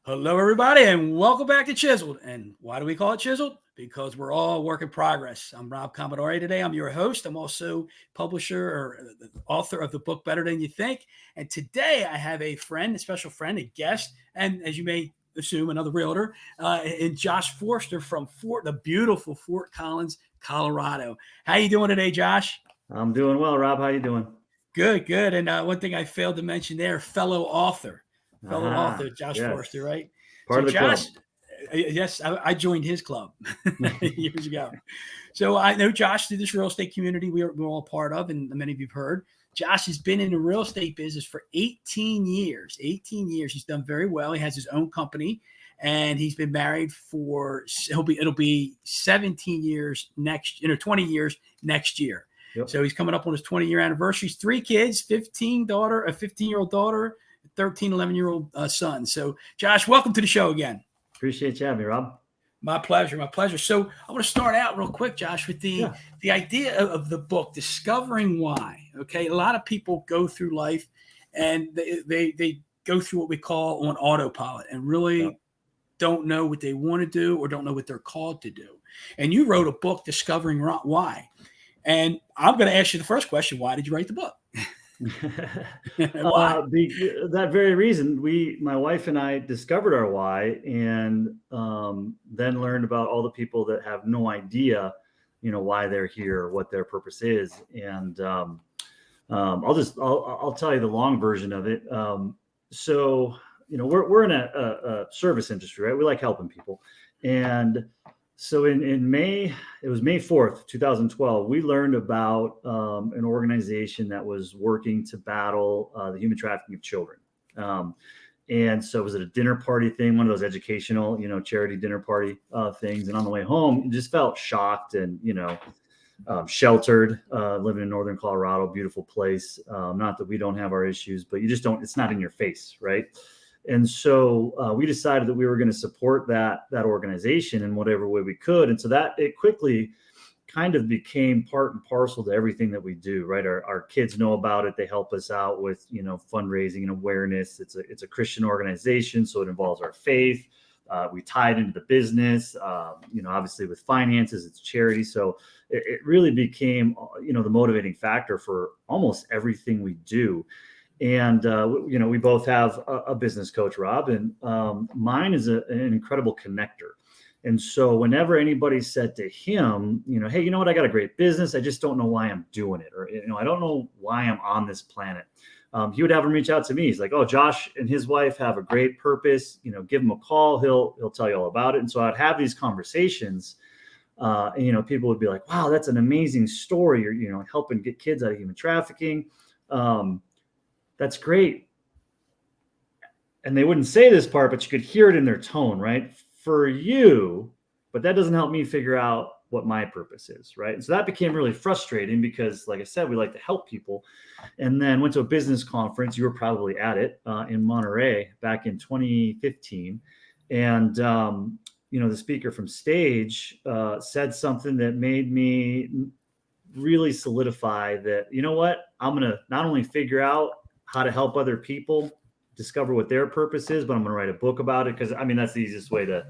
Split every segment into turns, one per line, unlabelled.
Hello, everybody, and welcome back to Chiseled. And why do we call it Chiseled? Because we're all work in progress. I'm Rob Commodari today. I'm your host. I'm also publisher or author of the book Better Than You Think. And today I have a friend, a special friend, a guest, and as you may assume, another realtor, in Josh Forster from the beautiful Fort Collins, Colorado. How you doing today, Josh?
I'm doing well, Rob. How you doing?
Good, good. And one thing I failed to mention there, fellow author Josh
Yes.
Forster, right?
Part
So
of the
Josh,
club.
yes, I joined his club years ago. So I know Josh through this real estate community we're all part of, and many of you've heard. Josh has been in the real estate business for 18 years. 18 years. He's done very well. He has his own company, and he's been married for it'll be 17 years 20 years next year.
Yep.
So he's coming up on his 20-year anniversary. He's 3 kids, a 15-year-old daughter, 13, 11-year-old son. So, Josh, welcome to the show again.
Appreciate you having me, Rob.
My pleasure. My pleasure. So I want to start out real quick, Josh, with the idea of the book, Discovering Why. Okay. A lot of people go through life and they go through what we call on autopilot and really don't know what they want to do or don't know what they're called to do. And you wrote a book, Discovering Why. And I'm going to ask you the first question. Why did you write the book?
That very reason, my wife and I discovered our why, and then learned about all the people that have no idea, why they're here, what their purpose is. And I'll tell you the long version of it. So, we're in a service industry, right? We like helping people. And so in May, it was May 4th, 2012, we learned about an organization that was working to battle the human trafficking of children. And so it was at a dinner party thing, one of those educational, charity dinner party things. And on the way home, just felt shocked and, sheltered, living in Northern Colorado, beautiful place. Not that we don't have our issues, but you just don't, it's not in your face, right? And so we decided that we were going to support that organization in whatever way we could. And so that it quickly kind of became part and parcel to everything that we do, right? Our kids know about it. They help us out with, fundraising and awareness. It's a Christian organization, so it involves our faith. We tie it into the business, obviously with finances, it's charity. So it really became, the motivating factor for almost everything we do. And, we both have a business coach, Rob, and mine is an incredible connector. And so whenever anybody said to him, hey, you know what, I got a great business. I just don't know why I'm doing it. Or, I don't know why I'm on this planet. He would have him reach out to me. He's like, oh, Josh and his wife have a great purpose. Give him a call. He'll tell you all about it. And so I'd have these conversations. And, people would be like, wow, that's an amazing story. You're, helping get kids out of human trafficking. That's great. And they wouldn't say this part, but you could hear it in their tone, right? For you, but that doesn't help me figure out what my purpose is, right? And so that became really frustrating because, like I said, we like to help people. And then went to a business conference. You were probably at it in Monterey back in 2015. And, the speaker from stage said something that made me really solidify that, you know what, I'm going to not only figure out how to help other people discover what their purpose is, but I'm going to write a book about it. Cause that's the easiest way to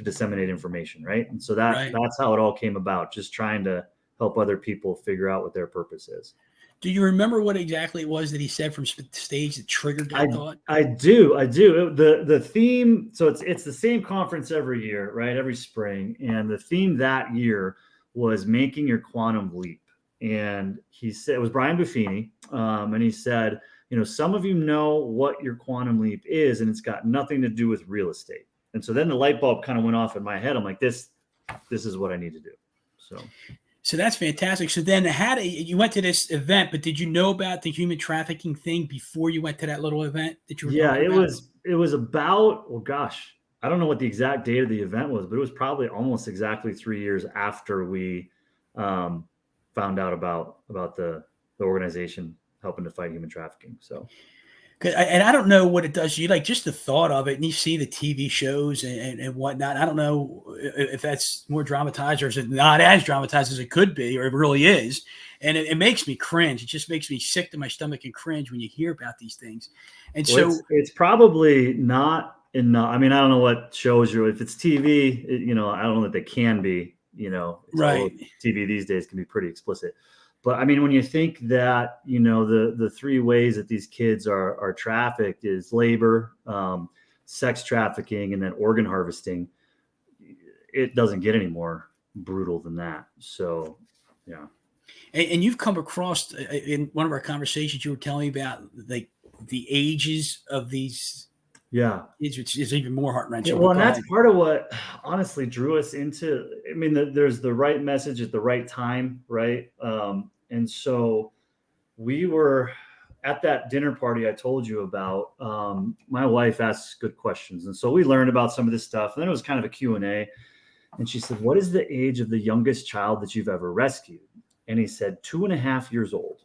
disseminate information. Right. And so that's how it all came about. Just trying to help other people figure out what their purpose is.
Do you remember what exactly it was that he said from stage that triggered that thought?
I do. The theme. So it's the same conference every year, right? Every spring. And the theme that year was making your quantum leap. And he said, it was Brian Buffini. And he said, some of you know what your quantum leap is, and it's got nothing to do with real estate. And so then the light bulb kind of went off in my head. I'm like, this is what I need to do.
So that's fantastic. So then you went to this event, but did you know about the human trafficking thing before you went to that little event that you were talking about?
It was about, well, gosh, I don't know what the exact date of the event was, but it was probably almost exactly 3 years after we found out about the organization helping to fight human trafficking. So,
and I don't know what it does to you, like just the thought of it, and you see the TV shows and whatnot. I don't know if that's more dramatized or is it not as dramatized as it could be, or it really is. And it makes me cringe. It just makes me sick to my stomach and cringe when you hear about these things. And so
it's probably not I mean, I don't know what shows if it's TV, I don't know that they can be,
Right.
TV these days can be pretty explicit. But I mean, when you think that, the three ways that these kids are trafficked is labor, sex trafficking, and then organ harvesting, it doesn't get any more brutal than that. So, yeah.
And you've come across in one of our conversations, you were telling me about like the ages of these kids, which is even more heart wrenching.
Well, and that's part of what honestly drew us into. I mean, there's the right message at the right time, right? And so we were at that dinner party I told you about. My wife asks good questions, and so we learned about some of this stuff. And then it was kind of a Q&A, and she said, "What is the age of the youngest child that you've ever rescued?" And he said 2.5 years old.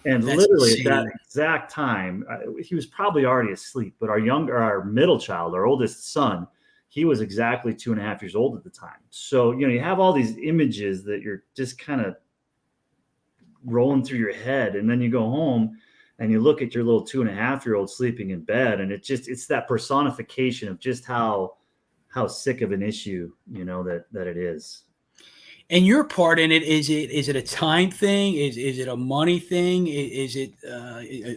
And
That's
literally
insane.
at that exact time, he was probably already asleep. But our middle child, our oldest son, he was exactly 2.5 years old at the time. So, you have all these images that you're just kind of rolling through your head. And then you go home and you look at your little 2.5-year-old sleeping in bed. And it's that personification of just how sick of an issue, that it is.
And your part in it, is it a time thing? Is it a money thing? Is it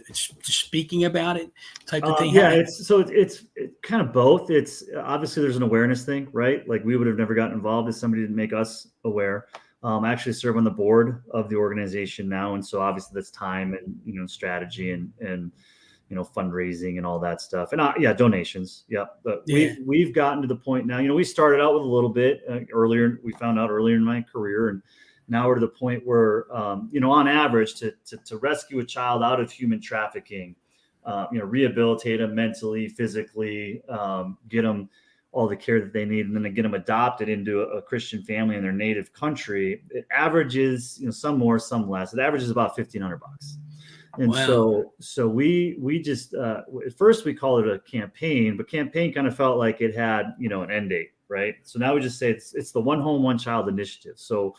speaking about it type of thing?
Yeah, it's kind of both. It's obviously there's an awareness thing, right? Like we would have never gotten involved if somebody didn't make us aware. I actually serve on the board of the organization now, and so obviously that's time and strategy and fundraising and all that stuff. And donations. Yeah. But we've gotten to the point now, we started out with a little bit earlier. We found out earlier in my career, and now we're to the point where, on average to rescue a child out of human trafficking, rehabilitate them mentally, physically, get them all the care that they need, and then get them adopted into a Christian family in their native country. It averages, some more, some less. It averages about $1,500. And
wow.
so we just, at first we called it a campaign, but campaign kind of felt like it had, an end date, right? So now we just say it's the One Home, One Child initiative. So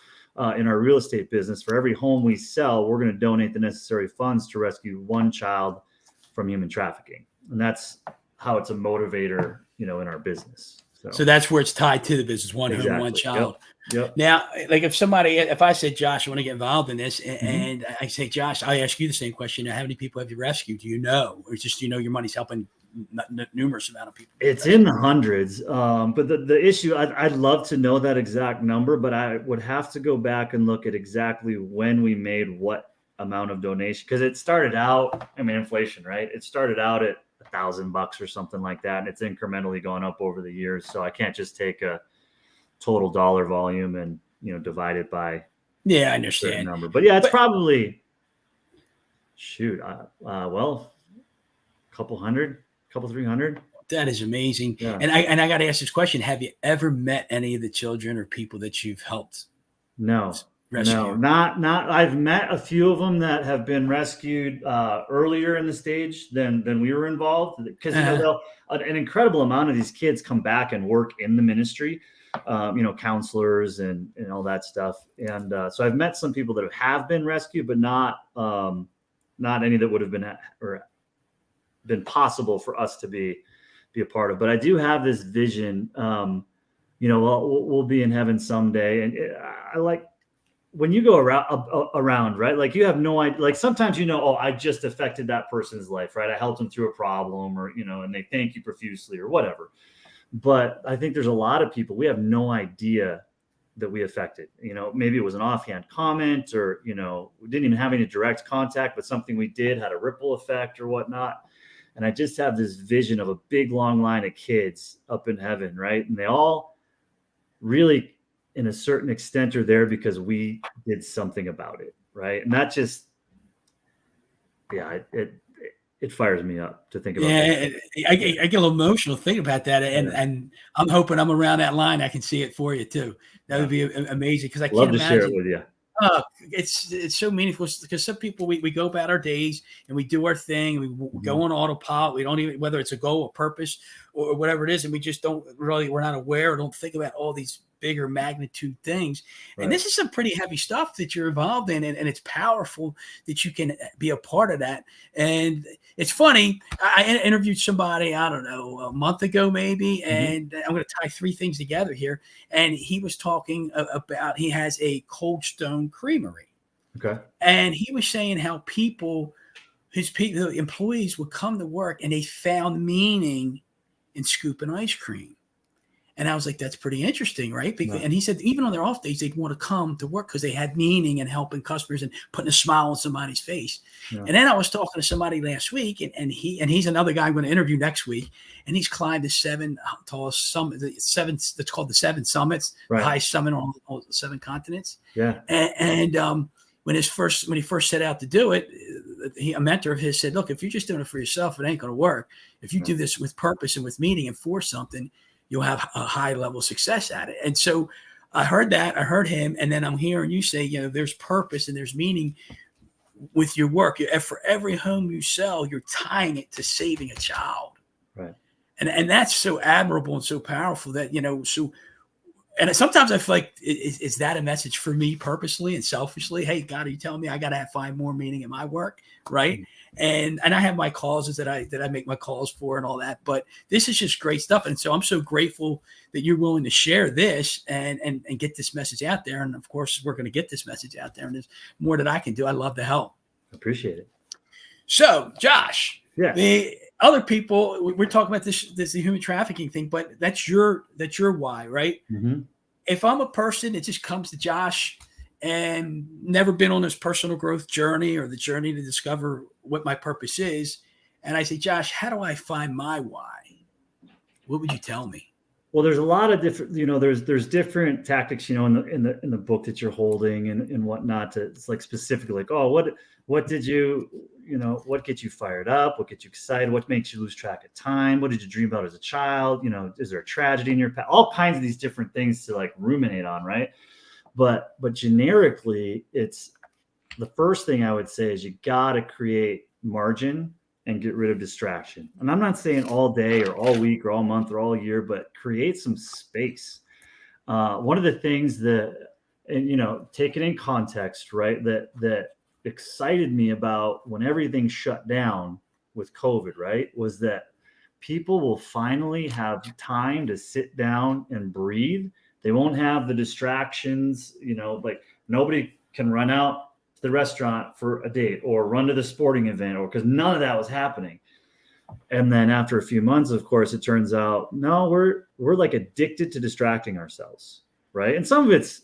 in our real estate business, for every home we sell, we're going to donate the necessary funds to rescue one child from human trafficking. And that's how it's a motivator, in our business.
So that's where it's tied to the business, one
exactly.
home, one child.
Yep.
Now, like if I said, Josh, I want to get involved in this, and I say, Josh, I ask you the same question. Now, how many people have you rescued? Do you know? Or just, your money's helping numerous amount of people?
It's in the hundreds. But the issue, I'd love to know that exact number, but I would have to go back and look at exactly when we made what amount of donation. Because it started out, inflation, right? It started out at $1,000 or something like that. And it's incrementally gone up over the years. So I can't just take a total dollar volume and, divide it by
I understand
number. But it's probably, well, a couple 300.
That is amazing.
Yeah.
And I got to ask this question. Have you ever met any of the children or people that you've helped?
No.
Rescue?
No, not. I've met a few of them that have been rescued earlier in the stage than we were involved, because an incredible amount of these kids come back and work in the ministry, counselors and all that stuff. And so I've met some people that have been rescued, but not any that would have been possible for us to be a part of. But I do have this vision. We'll be in heaven someday, and I like. When you go around, right? Like you have no idea. Like sometimes, I just affected that person's life, right? I helped them through a problem, or and they thank you profusely or whatever. But I think there's a lot of people we have no idea that we affected. Maybe it was an offhand comment, or we didn't even have any direct contact, but something we did had a ripple effect or whatnot. And I just have this vision of a big long line of kids up in heaven, right? And they all really, in a certain extent, are there because we did something about it, right? And that just, it fires me up to think about.
I get a little emotional thinking about that, and I'm hoping I'm around that line. I can see it for you too. That would be amazing, because I can't imagine.
Share it with you.
It's so meaningful, because some people we go about our days and we do our thing, and we go on autopilot. We don't even, whether it's a goal or purpose or whatever it is, and we just don't really, we're not aware or don't think about all these bigger magnitude things.
Right.
And this is some pretty heavy stuff that you're involved in. And it's powerful that you can be a part of that. And it's funny. I interviewed somebody, I don't know, a month ago, maybe. And I'm going to tie three things together here. And he was talking about, he has a Cold Stone Creamery.
Okay.
And he was saying how his employees would come to work and they found meaning in scooping ice cream. And I was like, that's pretty interesting, right? Because, and he said, even on their off days, they'd want to come to work because they had meaning in helping customers and putting a smile on somebody's face. Yeah. And then I was talking to somebody last week, and he's another guy I'm going to interview next week, and he's climbed the 7 tallest summit, that's called the 7 summits, right. The highest summit on all 7 continents.
Yeah.
And when he first set out to do it, a mentor of his said, look, if you're just doing it for yourself, it ain't going to work. If you do this with purpose and with meaning and for something, you'll have a high level of success at it. And so I heard that, I heard him. And then I'm hearing you say, there's purpose and there's meaning with your work. For every home you sell, you're tying it to saving a child.
Right.
And that's so admirable and so powerful that, and sometimes I feel like, is that a message for me purposely and selfishly? Hey, God, are you telling me I got to find more meaning in my work? Right. And I have my causes that I make my calls for and all that, but this is just great stuff. And so I'm so grateful that you're willing to share this and get this message out there. And of course, we're going to get this message out there, and there's more that I can do. I'd love to help.
Appreciate it.
So Josh,
yeah.
The other people, we're talking about this human trafficking thing, but that's your why, right?
Mm-hmm.
If I'm a person that just comes to Josh and never been on this personal growth journey or the journey to discover what my purpose is, and I say, Josh, how do I find my why? What would you tell me?
Well, there's a lot of different, there's different tactics, in the book that you're holding and whatnot. It's like specifically like, oh, what did you, what gets you fired up? What gets you excited? What makes you lose track of time? What did you dream about as a child? Is there a tragedy in your past? All kinds of these different things to like ruminate on, right? But generically, it's the first thing I would say is you got to create margin and get rid of distraction. And I'm not saying all day or all week or all month or all year, but create some space. One of the things that, and take it in context, right? That excited me about when everything shut down with COVID, right? Was that people will finally have time to sit down and breathe. They won't have the distractions, like nobody can run out to the restaurant for a date or run to the sporting event, or because none of that was happening. And then after a few months, of course, it turns out, no, we're like addicted to distracting ourselves, right? And some of it's,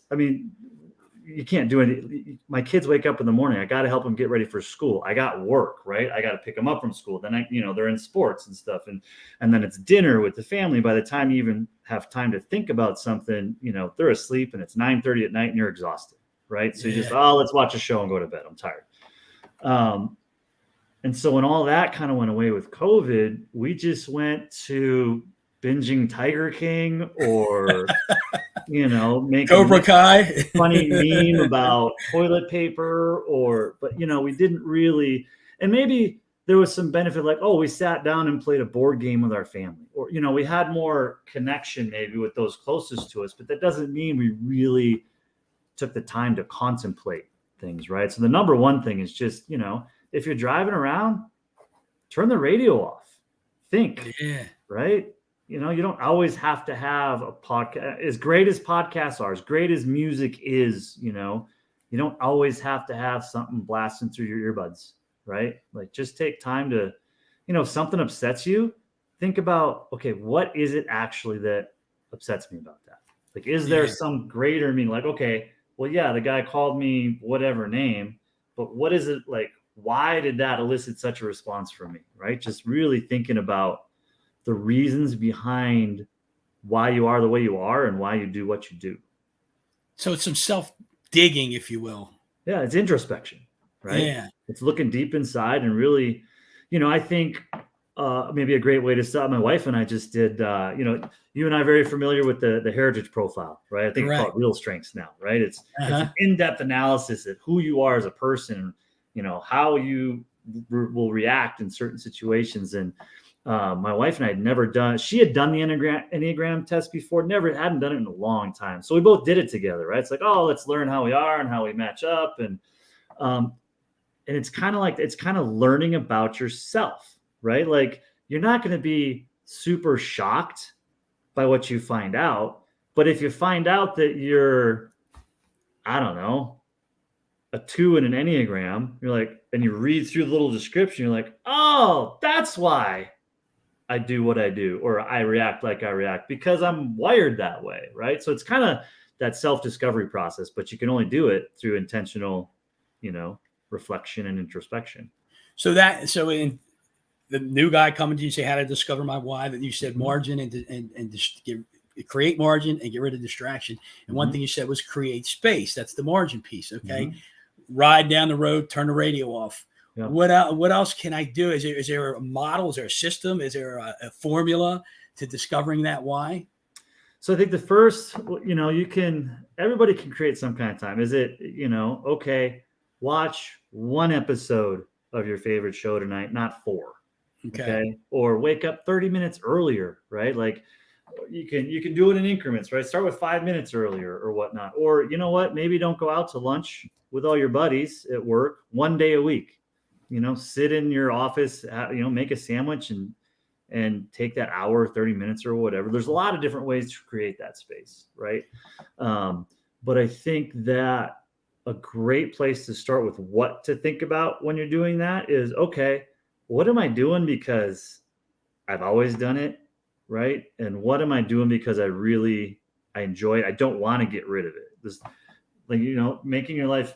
you can't do any. My kids wake up in the morning. I got to help them get ready for school. I got work, right? I got to pick them up from school. Then they're in sports and stuff. And then it's dinner with the family. By the time you even have time to think about something, they're asleep and it's 9:30 at night and you're exhausted, right? So you just, let's watch a show and go to bed. I'm tired. And so when all that kind of went away with COVID, we just went to binging Tiger King or make
Cobra Kai
funny meme about toilet paper but we didn't really, and maybe there was some benefit, like, oh, we sat down and played a board game with our family, or, we had more connection maybe with those closest to us, but that doesn't mean we really took the time to contemplate things, right? So the number one thing is just, if you're driving around, turn the radio off, think, right? You don't always have to have a podcast. As great as podcasts are, as great as music is, you don't always have to have something blasting through your earbuds, right? Like, just take time to, if something upsets you, think about, okay, what is it actually that upsets me about that? Like, is there some greater meaning? Like, okay, well, yeah, the guy called me whatever name, but what is it like? Why did that elicit such a response from me, right? Just really thinking about the reasons behind why you are the way you are and why you do what you do.
So it's some self-digging, if you will.
Yeah, it's introspection, right?
Yeah.
It's looking deep inside and really, I think maybe a great way to start. My wife and I just did, you and I are very familiar with the heritage profile, right? I think it's called Real Strengths now, right? It's an in-depth analysis of who you are as a person, how you will react in certain situations. And My wife and I had never done, she had done the Enneagram test before, hadn't done it in a long time. So we both did it together, right? It's like, oh, let's learn how we are and how we match up. And it's kind of learning about yourself, right? Like you're not going to be super shocked by what you find out. But if you find out that you're, I don't know, a 2 in an Enneagram, you're like, and you read through the little description, you're like, oh, that's why I do what I do, or I react like I react, because I'm wired that way, right? So it's kind of that self-discovery process, but you can only do it through intentional, reflection and introspection.
So in the new guy coming to you say how to discover my why, that you said margin and just create margin and get rid of distraction. And one thing you said was create space. That's the margin piece. Okay. Ride down the road, turn the radio off. Yeah. What else can I do? Is there a model? Is there a system? Is there a formula to discovering that why?
So I think the first, everybody can create some kind of time. Is it, okay, watch one episode of your favorite show tonight, not 4. Okay. Or wake up 30 minutes earlier, right? Like you can do it in increments, right? Start with 5 minutes earlier or whatnot. Or you know what? Maybe don't go out to lunch with all your buddies at work one day a week. Sit in your office, make a sandwich and take that hour, 30 minutes or whatever. There's a lot of different ways to create that space, right? But I think that a great place to start with what to think about when you're doing that is, okay, what am I doing because I've always done it, right? And what am I doing because I enjoy it? I don't want to get rid of it. This, making your life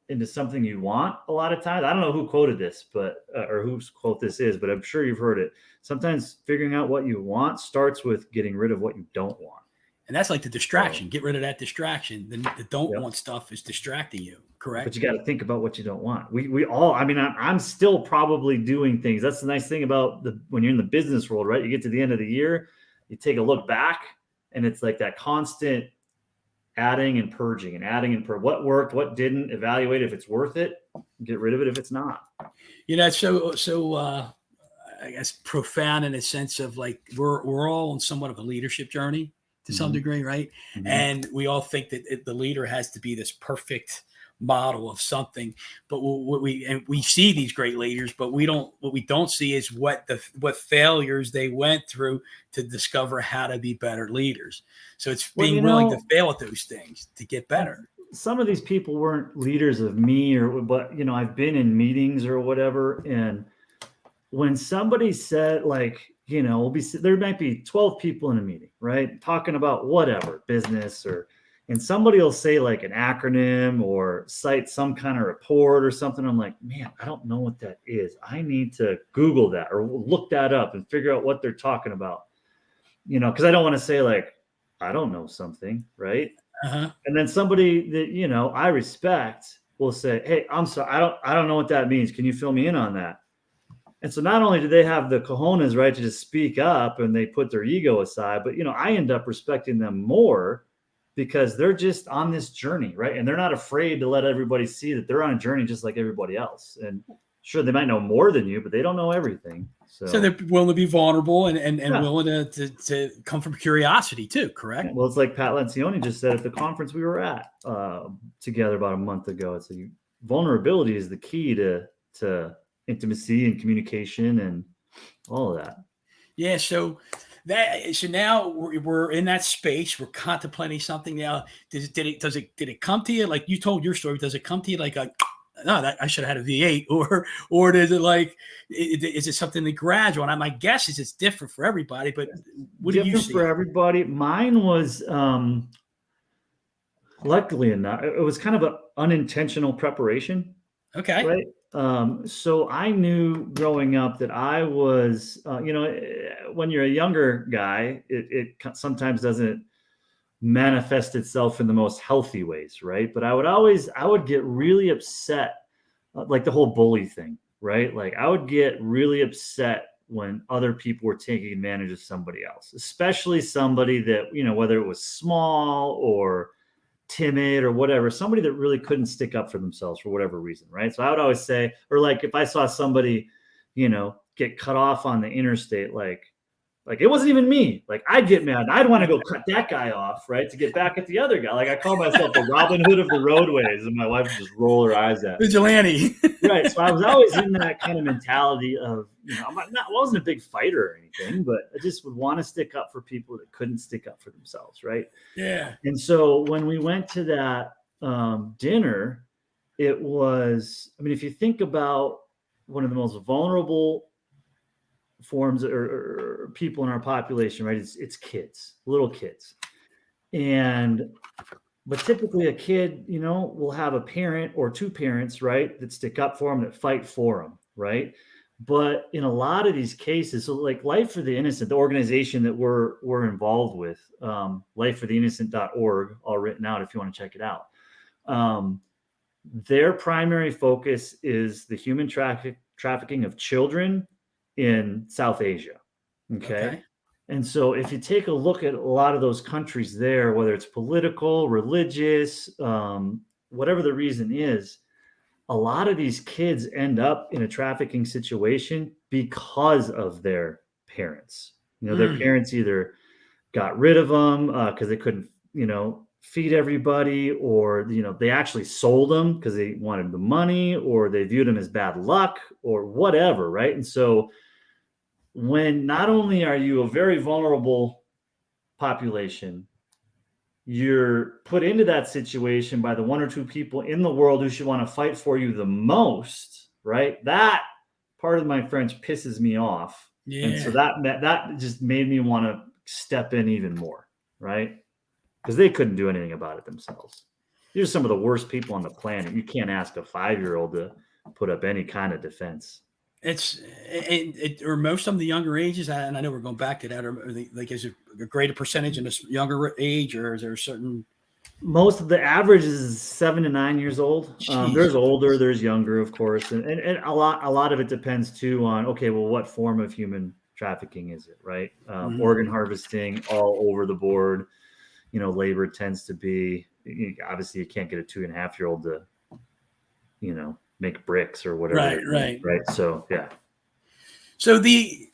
into something you want a lot of times. I don't know who quoted this, but or whose quote this is, but I'm sure you've heard it. Sometimes figuring out what you want starts with getting rid of what you don't want.
And that's like the distraction. Get rid of that distraction. The don't want stuff is distracting you, correct?
But you got to think about what you don't want. We all, I'm still probably doing things. That's the nice thing about when you're in the business world, right? You get to the end of the year, you take a look back, and it's like that constant adding and purging and adding and what worked, what didn't, evaluate if it's worth it, get rid of it if it's not.
So I guess profound in a sense of like we're all on somewhat of a leadership journey to some degree, right? And we all think that the leader has to be this perfect model of something, but we see these great leaders, but what we don't see is what failures they went through to discover how to be better leaders. So it's being willing to fail at those things to get better.
Some of these people weren't leaders of me but I've been in meetings or whatever, and when somebody said there might be 12 people in a meeting, right? Talking about whatever business and somebody will say like an acronym or cite some kind of report or something. I'm like, man, I don't know what that is. I need to Google that or look that up and figure out what they're talking about, because I don't want to say like, I don't know something, right? And then somebody that, I respect will say, hey, I'm sorry, I don't know what that means. Can you fill me in on that? And so not only do they have the cojones, right, to just speak up and they put their ego aside, but, I end up respecting them more because they're just on this journey, right? And they're not afraid to let everybody see that they're on a journey just like everybody else. And sure, they might know more than you, but they don't know everything.
So they're willing to be vulnerable and willing to come from curiosity too, correct?
Well, it's like Pat Lencioni just said at the conference we were at together about a month ago. It's like vulnerability is the key to intimacy and communication and all of that.
Yeah. So now we're in that space. We're contemplating something now. Did it come to you? Like you told your story. Does it come to you like I should have had a V8 or does it is it something that gradual? And my guess is it's different for everybody, but what do you see?
For everybody. Mine was, luckily enough, it was kind of an unintentional preparation.
Okay.
Right. So I knew growing up that I was, when you're a younger guy, it sometimes doesn't manifest itself in the most healthy ways, right? But I would get really upset, like the whole bully thing, right? Like I would get really upset when other people were taking advantage of somebody else, especially somebody that, whether it was small or timid or whatever, somebody that really couldn't stick up for themselves for whatever reason, right? So I would always say, or like if I saw somebody, get cut off on the interstate, like it wasn't even me. Like I'd get mad. I'd want to go cut that guy off, right, to get back at the other guy. Like I call myself the Robin Hood of the roadways, and my wife would just roll her eyes at me.
Vigilante.
Right. So I was always in that kind of mentality of, I wasn't a big fighter or anything, but I just would want to stick up for people that couldn't stick up for themselves. Right.
Yeah.
And so when we went to that dinner, it was, if you think about one of the most vulnerable forms or people in our population, right? It's kids, little kids. But typically a kid, will have a parent or two parents, right, that stick up for them, that fight for them, right? But in a lot of these cases, so like Life for the Innocent, the organization that we're involved with, lifefortheinnocent.org, all written out if you want to check it out. Their primary focus is the human trafficking of children in South Asia. Okay. And so if you take a look at a lot of those countries there, whether it's political, religious, whatever the reason is, a lot of these kids end up in a trafficking situation because of their parents. Their parents either got rid of them because they couldn't, feed everybody, or, they actually sold them because they wanted the money, or they viewed them as bad luck or whatever. Right. And so when not only are you a very vulnerable population, you're put into that situation by the one or two people in the world who should want to fight for you the most, right? That, pardon my French, pisses me off. Yeah. And so that just made me want to step in even more, right? Because they couldn't do anything about it themselves. These are some of the worst people on the planet. You can't ask a 5-year-old to put up any kind of defense.
Or most of the younger ages, and I know we're going back to that, like is it a greater percentage in this younger age, or is there a certain?
Most of the average is 7 to 9 years old. There's older, there's younger, of course, and a lot of it depends too on, okay, well, what form of human trafficking is it, right? Organ harvesting, all over the board. Labor tends to be, obviously you can't get a 2.5-year-old to, make bricks or whatever. Right. So, yeah.
So we're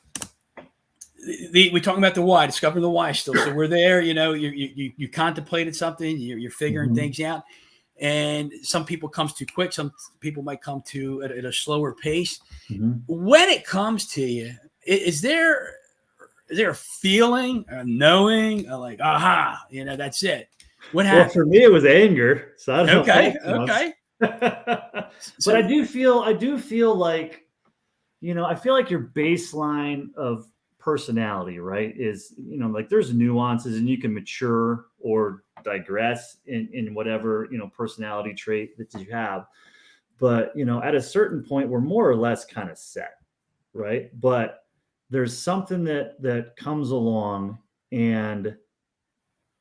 talking about the why, discovering the why still. So we're there, you contemplated something, you're figuring things out, and some people comes too quick. Some people might come to at a slower pace. When it comes to you, is there a feeling, a knowing, like, aha, that's it? What happened?
Well, for me, it was anger. So I don't know.
Okay.
But I do feel like, I feel like your baseline of personality, right, is, like there's nuances and you can mature or digress in whatever, personality trait that you have. But, at a certain point, we're more or less kind of set, right? But there's something that comes along, and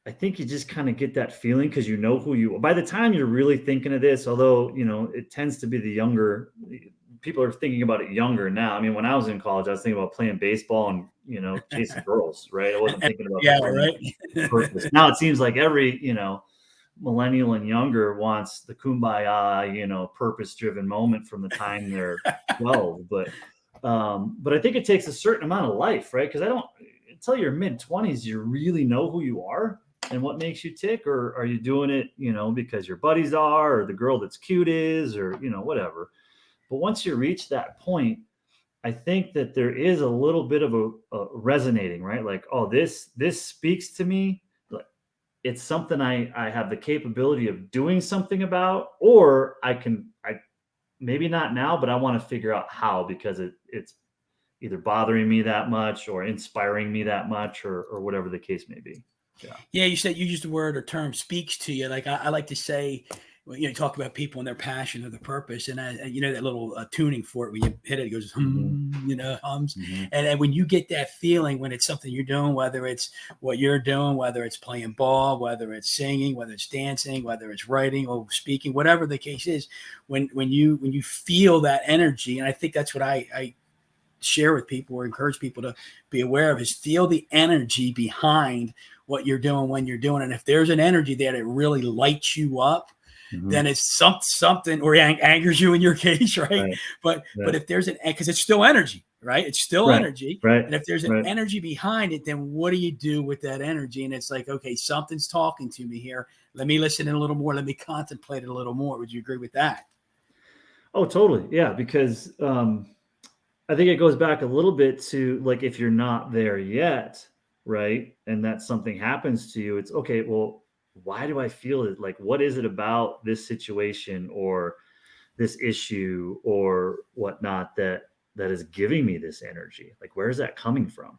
I think you just kind of get that feeling because who you are. By the time you're really thinking of this, although, it tends to be the younger people are thinking about it younger now. When I was in college, I was thinking about playing baseball and, chasing girls, right? I wasn't thinking about purpose. Now it seems like every, millennial and younger wants the kumbaya, purpose-driven moment from the time they're 12. But I think it takes a certain amount of life, right? Because until your mid-20s, you really know who you are and what makes you tick, or are you doing it, because your buddies are, or the girl that's cute is, or, whatever. But once you reach that point, I think that there is a little bit of a resonating, right? Like, oh, this speaks to me. It's something I have the capability of doing something about, or I maybe not now, but I want to figure out how, because it's either bothering me that much or inspiring me that much, or whatever the case may be.
Yeah. You used the word or term speaks to you. Like I like to say, you talk about people and their passion or their purpose, and that little tuning for it, when you hit it, it goes hums. And when you get that feeling, when it's something you're doing, whether it's what you're doing, whether it's playing ball, whether it's singing, whether it's dancing, whether it's writing or speaking, whatever the case is, when you feel that energy, and I think that's what I share with people or encourage people to be aware of, is feel the energy behind what you're doing when you're doing it. And if there's an energy there that really lights you up, then it's something, or angers you in your case, right? But if there's because it's still energy, right? It's still
Right.
energy.
Right.
And if there's an
Right.
energy behind it, then what do you do with that energy? And it's like, okay, something's talking to me here. Let me listen in a little more. Let me contemplate it a little more. Would you agree with that?
Oh, totally. Yeah. Because I think it goes back a little bit to like, if you're not there yet, right? And that something happens to you, it's okay, well, why do I feel it? Like, what is it about this situation or this issue or whatnot that is giving me this energy? Like, where is that coming from?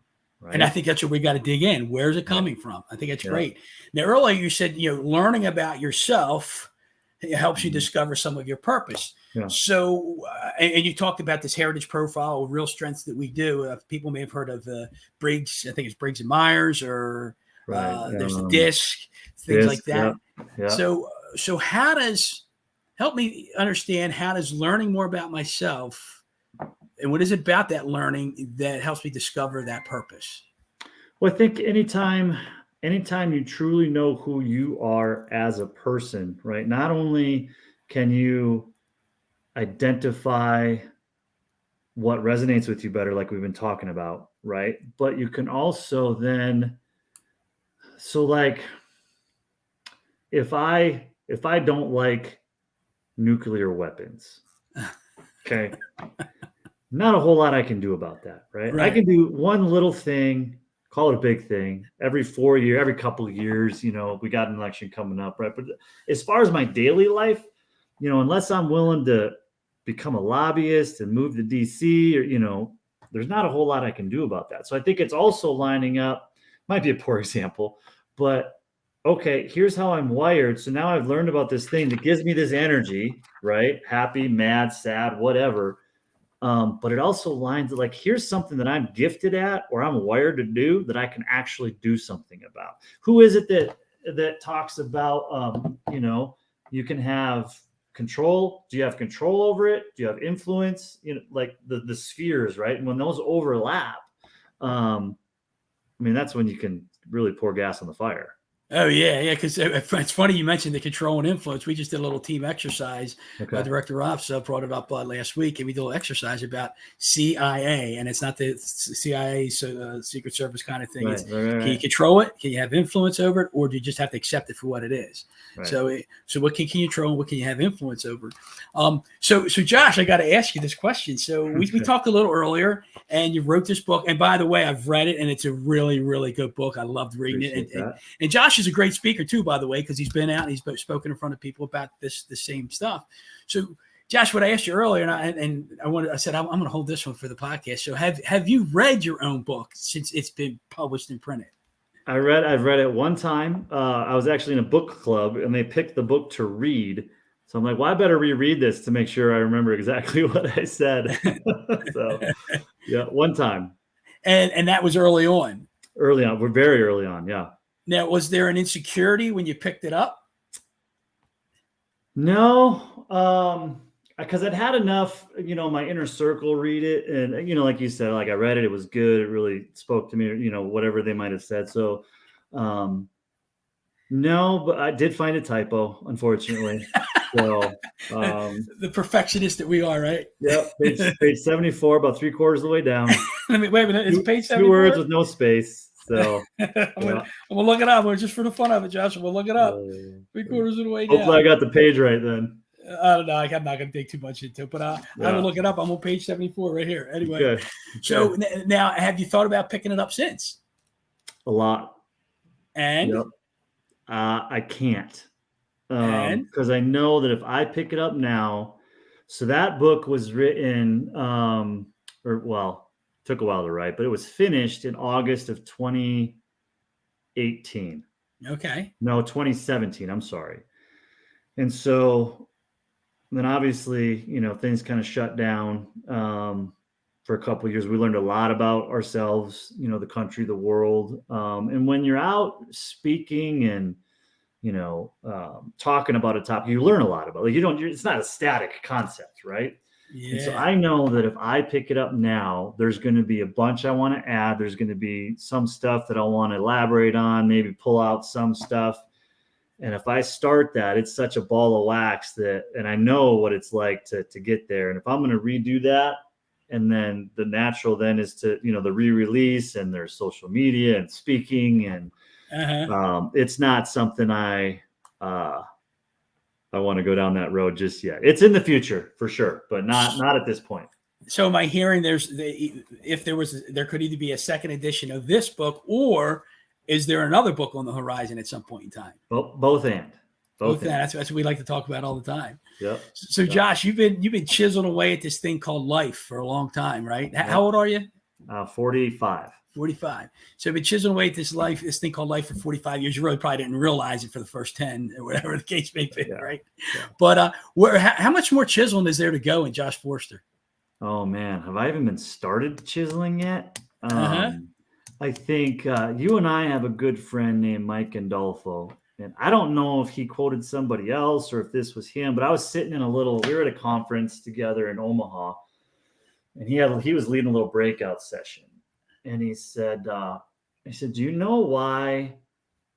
And I
Right.
think that's what we got to dig in. Where's it
Yeah.
coming from? I think that's
Yeah.
great. Now, earlier you said, learning about yourself, it helps you discover some of your purpose.
Yeah.
So, and you talked about this heritage profile, real strengths that we do. People may have heard of Briggs. I think it's Briggs and Myers, or
Right.
there's the DISC, things like that.
Yeah.
So how does help me understand how does learning more about myself and what is it about that learning that helps me discover that purpose?
Well, I think anytime you truly know who you are as a person, right? Not only can you identify what resonates with you better, like we've been talking about, right? But you can also then, so like, if I don't like nuclear weapons, okay, not a whole lot I can do about that, right? I can do one little thing, call it a big thing. Every couple of years, we got an election coming up, right? But as far as my daily life, unless I'm willing to become a lobbyist and move to DC, or there's not a whole lot I can do about that. So I think it's also lining up, might be a poor example, but okay, here's how I'm wired. So now I've learned about this thing that gives me this energy, right? Happy, mad, sad, whatever. But it also lines like, here's something that I'm gifted at or I'm wired to do that I can actually do something about. Who is it that talks about, you can have control? Do you have control over it? Do you have influence? Like the spheres, right? And when those overlap, that's when you can really pour gas on the fire.
Oh, yeah. Because it's funny you mentioned the control and influence. We just did a little team exercise.
Okay.
Director Rob brought it up last week, and we did a little exercise about CIA. And it's not the CIA, Secret Service kind of thing.
Right.
Can you control it? Can you have influence over it? Or do you just have to accept it for what it is? Right. So what can you control and what can you have influence over? So Josh, I got to ask you this question. So we talked a little earlier, and you wrote this book. And by the way, I've read it, and it's a really, really good book. I loved reading it. And Josh is a great speaker too, by the way, because he's been out and he's spoken in front of people about the same stuff. So, Josh, what I asked you earlier, and I said I'm going to hold this one for the podcast. So, have you read your own book since it's been published and printed?
I've read it one time. I was actually in a book club, and they picked the book to read. So I'm like, well, I better reread this to make sure I remember exactly what I said. So, yeah, one time.
And that was early on.
Early on, we're very early on, yeah.
Now, was there an insecurity when you picked it up?
No, because I'd had enough, my inner circle read it. And, like you said, like I read it, it was good. It really spoke to me, whatever they might have said. So, no, but I did find a typo, unfortunately. So,
the perfectionist that we are, right?
Yep. Page 74, about 3/4 of the way down.
Wait a minute. Is it page 74?
2 words with no space. So
I'm gonna look it up. Just for the fun of it, Josh. We'll look it up. 3/4 of the way down.
Hopefully I got the page right then.
I don't know. I'm not going to dig too much into it, but I will look it up. I'm on page 74 right here. Anyway, okay. So now, have you thought about picking it up since?
A lot.
And?
Yep. I can't. Because I know that if I pick it up now, so that book was written, took a while to write, but it was finished in August of 2018.
Okay.
No, 2017. I'm sorry. And so then obviously, things kind of shut down for a couple of years. We learned a lot about ourselves, the country, the world. And when you're out speaking and, talking about a topic, you learn a lot about it. Like it's not a static concept, right?
Yeah.
And so I know that if I pick it up now, there's going to be a bunch I want to add. There's going to be some stuff that I want to elaborate on, maybe pull out some stuff. And if I start that, it's such a ball of wax and I know what it's like to get there. And if I'm going to redo that And then the natural then is to, the re-release, and there's social media and speaking. And it's not something I want to go down that road just yet. It's in the future for sure, but not at this point.
So am I hearing there could either be a second edition of this book, or is there another book on the horizon at some point in time?
Both and.
That's what we like to talk about all the time.
Yep.
So Josh, you've been chiseling away at this thing called life for a long time, right? Yep. How old are you?
45.
45. So you've been chiseling away at this thing called life for 45 years. You really probably didn't realize it for the first 10 or whatever the case may be, right? Yeah. But how much more chiseling is there to go in Josh Forster?
Oh man, have I even been started chiseling yet? I think you and I have a good friend named Mike Gandolfo, and I don't know if he quoted somebody else or if this was him, but I was sitting we were at a conference together in Omaha, and he was leading a little breakout session, and he said, do you know why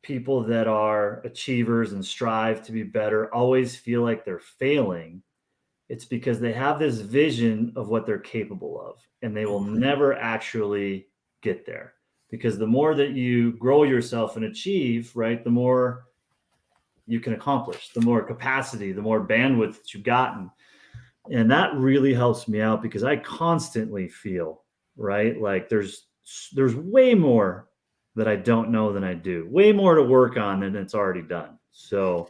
people that are achievers and strive to be better always feel like they're failing? It's because they have this vision of what they're capable of, and they will never actually get there. Because the more that you grow yourself and achieve, right, the more you can accomplish, the more capacity, the more bandwidth that you've gotten. And that really helps me out, because I constantly feel, right, like there's way more that I don't know than I do, way more to work on than it's already done. So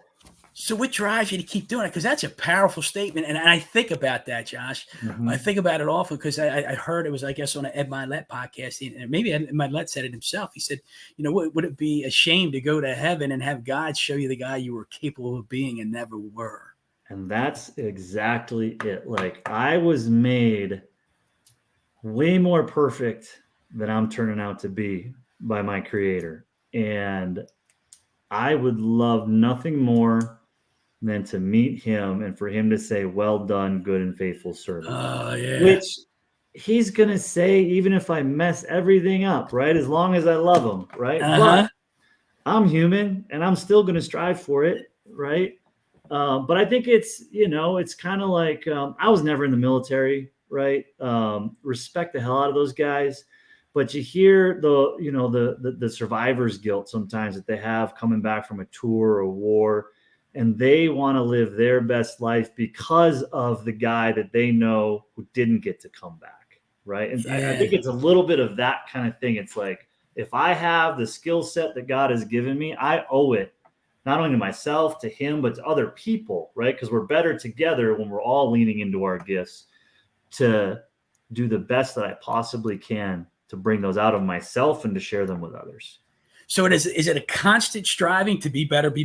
what drives you to keep doing it? Because that's a powerful statement. And I think about that, Josh.
Mm-hmm. I think about it often, because I heard it was, I guess, on an Ed Milet podcast. And maybe Ed Milet said it himself. He said, would it be a shame to go to heaven and have God show you the guy you were capable of being and never were? And that's exactly it. Like, I was made way more perfect than I'm turning out to be by my Creator. And I would love nothing more than to meet him and for him to say, "Well done, good and faithful servant." Oh, yeah. Which he's going to say, even if I mess everything up, right? As long as I love him, right? But I'm human, and I'm still going to strive for it, right? But I think it's, it's kind of like, I was never in the military, right? Respect the hell out of those guys. But you hear the survivor's guilt sometimes that they have coming back from a tour or a war, and they want to live their best life because of the guy that they know who didn't get to come back, right? And yeah. I think it's a little bit of that kind of thing. It's like, if I have the skill set that God has given me, I owe it not only to myself, to him, but to other people, right? Because we're better together when we're all leaning into our gifts to do the best that I possibly can to bring those out of myself and to share them with others. So is it a constant striving to be better, be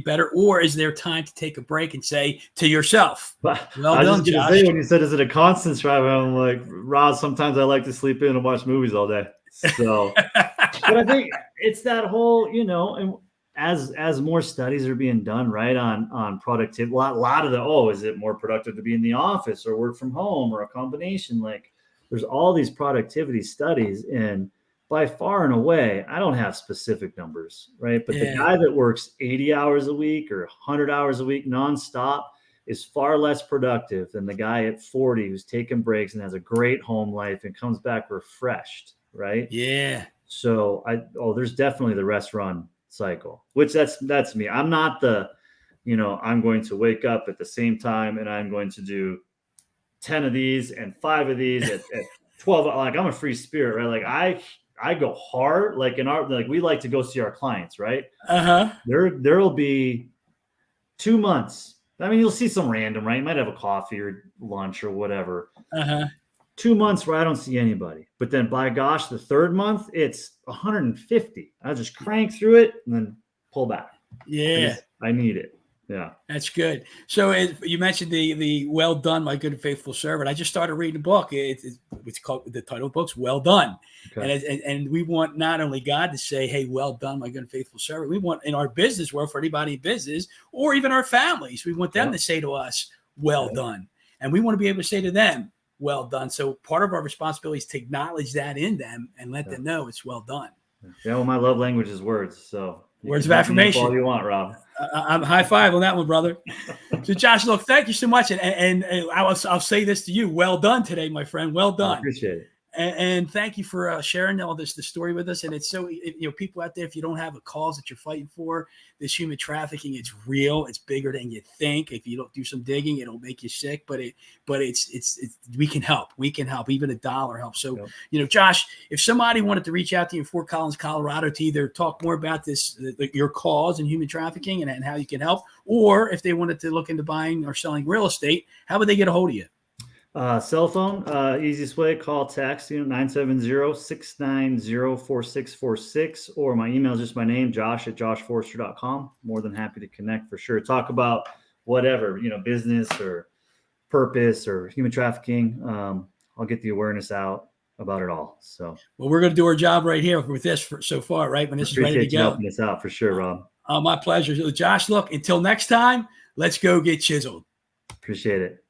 better, or is there time to take a break and say to yourself, well done, Josh? Say, when you said, is it a constant striving? I'm like, Rob, sometimes I like to sleep in and watch movies all day. So, but I think it's that whole, and as more studies are being done, right, on productivity, a lot of is it more productive to be in the office or work from home or a combination? Like, there's all these productivity studies, and by far and away, I don't have specific numbers, right? But the guy that works 80 hours a week or 100 hours a week nonstop is far less productive than the guy at 40 who's taking breaks and has a great home life and comes back refreshed, right? Yeah. So there's definitely the rest run cycle, which that's me. I'm not I'm going to wake up at the same time and I'm going to do 10 of these and 5 of these at 12. Like, I'm a free spirit, right? Like, I go hard, like we like to go see our clients, right? There'll be 2 months. I mean, you'll see some random, right? You might have a coffee or lunch or whatever. 2 months where I don't see anybody. But then, by gosh, the third month, it's 150. I just crank through it and then pull back. Yeah. I need it. Yeah. That's good. So you mentioned the well done, my good and faithful servant. I just started reading the book. It's called, the title of the book's Well Done. Okay. And we want not only God to say, hey, well done, my good and faithful servant. We want, in our business world, for anybody in business or even our families, we want them to say to us, well done. And we want to be able to say to them, well done. So part of our responsibility is to acknowledge that in them and let them know it's well done. Yeah. Well, my love language is words. So words of affirmation. All you want, Rob. I'm high five on that one, brother. So, Josh, look, thank you so much, and I'll say this to you: well done today, my friend. Well done.
I appreciate it.
And thank you for sharing all the story with us. And it's so, people out there, if you don't have a cause that you're fighting for, this human trafficking, it's real. It's bigger than you think. If you don't do some digging, it'll make you sick. But it's we can help. We can help. Even $1 helps. So, Josh, if somebody wanted to reach out to you in Fort Collins, Colorado, to either talk more about this, your cause in human trafficking and how you can help, or if they wanted to look into buying or selling real estate, how would they get a hold of you?
Cell phone, easiest way, call, text, 970-690-4646, or my email is just my name, josh@joshforster.com. More than happy to connect for sure. Talk about whatever, business or purpose or human trafficking. I'll get the awareness out about it all. So,
well, we're going to do our job right here with this so far, right? When this is ready to go.
Helping us out for sure, Rob.
My pleasure. So, Josh, look, until next time, let's go get chiseled.
Appreciate it.